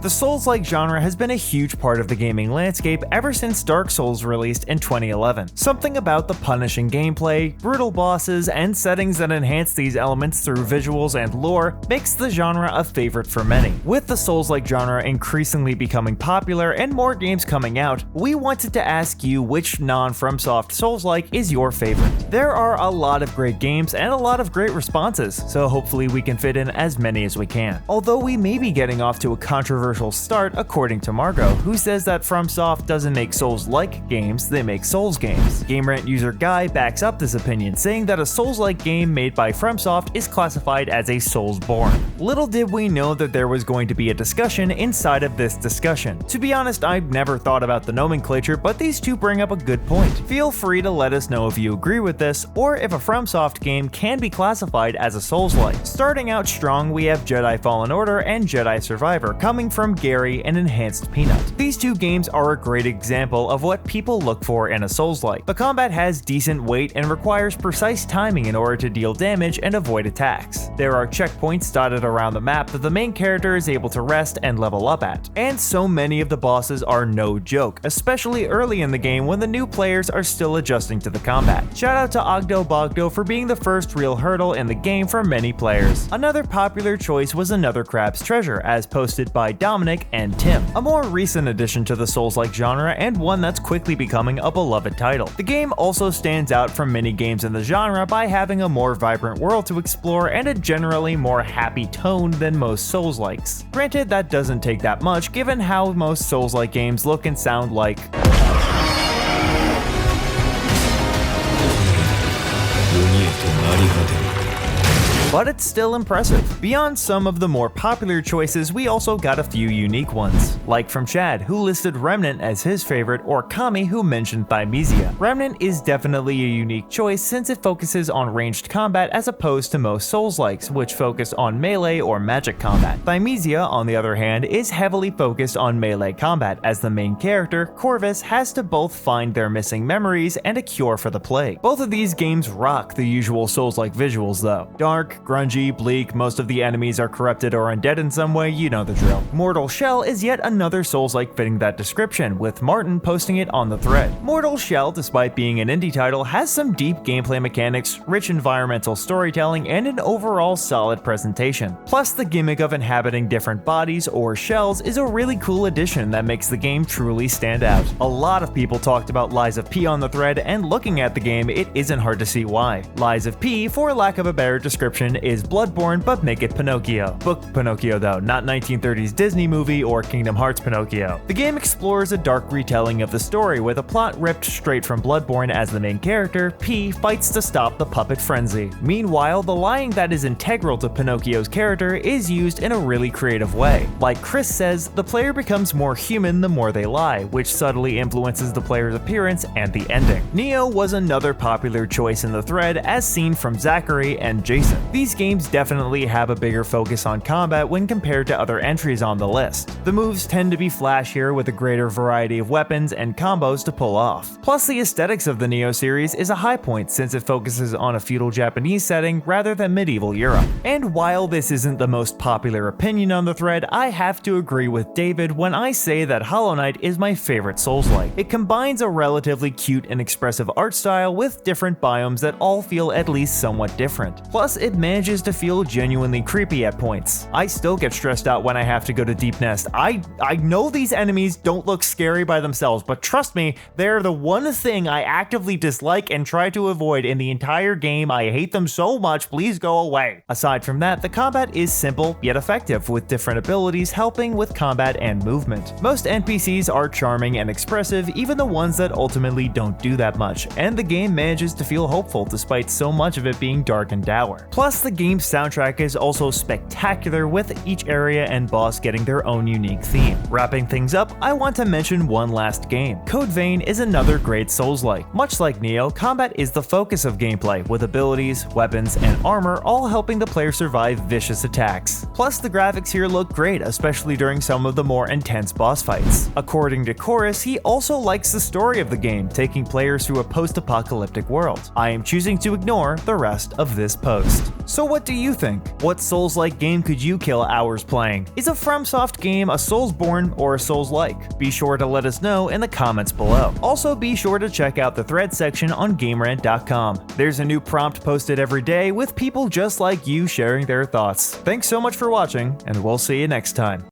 The Souls-like genre has been a huge part of the gaming landscape ever since Dark Souls released in 2011. Something about the punishing gameplay, brutal bosses, and settings that enhance these elements through visuals and lore makes the genre a favorite for many. With the Souls-like genre increasingly becoming popular and more games coming out, we wanted to ask you which non-FromSoft Souls-like is your favorite. There are a lot of great games and a lot of great responses, so hopefully we can fit in as many as we can. Although we may be getting off to a controversial start according to Margot, who says that FromSoft doesn't make Souls-like games, they make Souls games. Game Rant user Guy backs up this opinion, saying that a Souls-like game made by FromSoft is classified as a Soulsborne. Little did we know that there was going to be a discussion inside of this discussion. To be honest, I've never thought about the nomenclature, but these two bring up a good point. Feel free to let us know if you agree with this, or if a FromSoft game can be classified as a Souls-like. Starting out strong, we have Jedi Fallen Order and Jedi Survivor coming from Gary and Enhanced Peanut. These two games are a great example of what people look for in a Souls-like. The combat has decent weight and requires precise timing in order to deal damage and avoid attacks. There are checkpoints dotted around the map that the main character is able to rest and level up at. And so many of the bosses are no joke, especially early in the game when the new players are still adjusting to the combat. Shout out to Ogdo Bogdo for being the first real hurdle in the game for many players. Another popular choice was Another Crab's Treasure, as posted by Dominic and Tim, a more recent addition to the Souls-like genre and one that's quickly becoming a beloved title. The game also stands out from many games in the genre by having a more vibrant world to explore and a generally more happy tone than most Souls-likes. Granted, that doesn't take that much given how most Souls-like games look and sound like. But it's still impressive. Beyond some of the more popular choices, we also got a few unique ones. Like from Chad, who listed Remnant as his favorite, or Kami, who mentioned Thymesia. Remnant is definitely a unique choice since it focuses on ranged combat as opposed to most Souls-likes, which focus on melee or magic combat. Thymesia, on the other hand, is heavily focused on melee combat, as the main character, Corvus, has to both find their missing memories and a cure for the plague. Both of these games rock the usual Souls-like visuals though. Dark, grungy, bleak, most of the enemies are corrupted or undead in some way, you know the drill. Mortal Shell is yet another Souls-like fitting that description, with Martin posting it on the thread. Mortal Shell, despite being an indie title, has some deep gameplay mechanics, rich environmental storytelling, and an overall solid presentation. Plus, the gimmick of inhabiting different bodies or shells is a really cool addition that makes the game truly stand out. A lot of people talked about Lies of P on the thread, and looking at the game, it isn't hard to see why. Lies of P, for lack of a better description, is Bloodborne, but make it Pinocchio. Book Pinocchio though, not 1930s Disney movie or Kingdom Hearts Pinocchio. The game explores a dark retelling of the story with a plot ripped straight from Bloodborne as the main character, P, fights to stop the puppet frenzy. Meanwhile, the lying that is integral to Pinocchio's character is used in a really creative way. Like Chris says, the player becomes more human the more they lie, which subtly influences the player's appearance and the ending. Neo was another popular choice in the thread, as seen from Zachary and Jason. These games definitely have a bigger focus on combat when compared to other entries on the list. The moves tend to be flashier with a greater variety of weapons and combos to pull off. Plus, the aesthetics of the Neo series is a high point since it focuses on a feudal Japanese setting rather than medieval Europe. And while this isn't the most popular opinion on the thread, I have to agree with David when I say that Hollow Knight is my favorite Souls-like. It combines a relatively cute and expressive art style with different biomes that all feel at least somewhat different. Plus, it manages to feel genuinely creepy at points. I still get stressed out when I have to go to Deep Nest. I know these enemies don't look scary by themselves, but trust me, they're the one thing I actively dislike and try to avoid in the entire game. I hate them so much, please go away. Aside from that, the combat is simple yet effective, with different abilities helping with combat and movement. Most NPCs are charming and expressive, even the ones that ultimately don't do that much, and the game manages to feel hopeful despite so much of it being dark and dour. Plus, the game's soundtrack is also spectacular, with each area and boss getting their own unique theme. Wrapping things up, I want to mention one last game. Code Vein is another great Souls-like. Much like Neo, combat is the focus of gameplay, with abilities, weapons, and armor all helping the player survive vicious attacks. Plus, the graphics here look great, especially during some of the more intense boss fights. According to Chorus, he also likes the story of the game, taking players through a post-apocalyptic world. I am choosing to ignore the rest of this post. So what do you think? What Souls-like game could you kill hours playing? Is a FromSoft game a Soulsborne or a Souls-like? Be sure to let us know in the comments below. Also be sure to check out the thread section on GameRant.com. There's a new prompt posted every day with people just like you sharing their thoughts. Thanks so much for watching, and we'll see you next time.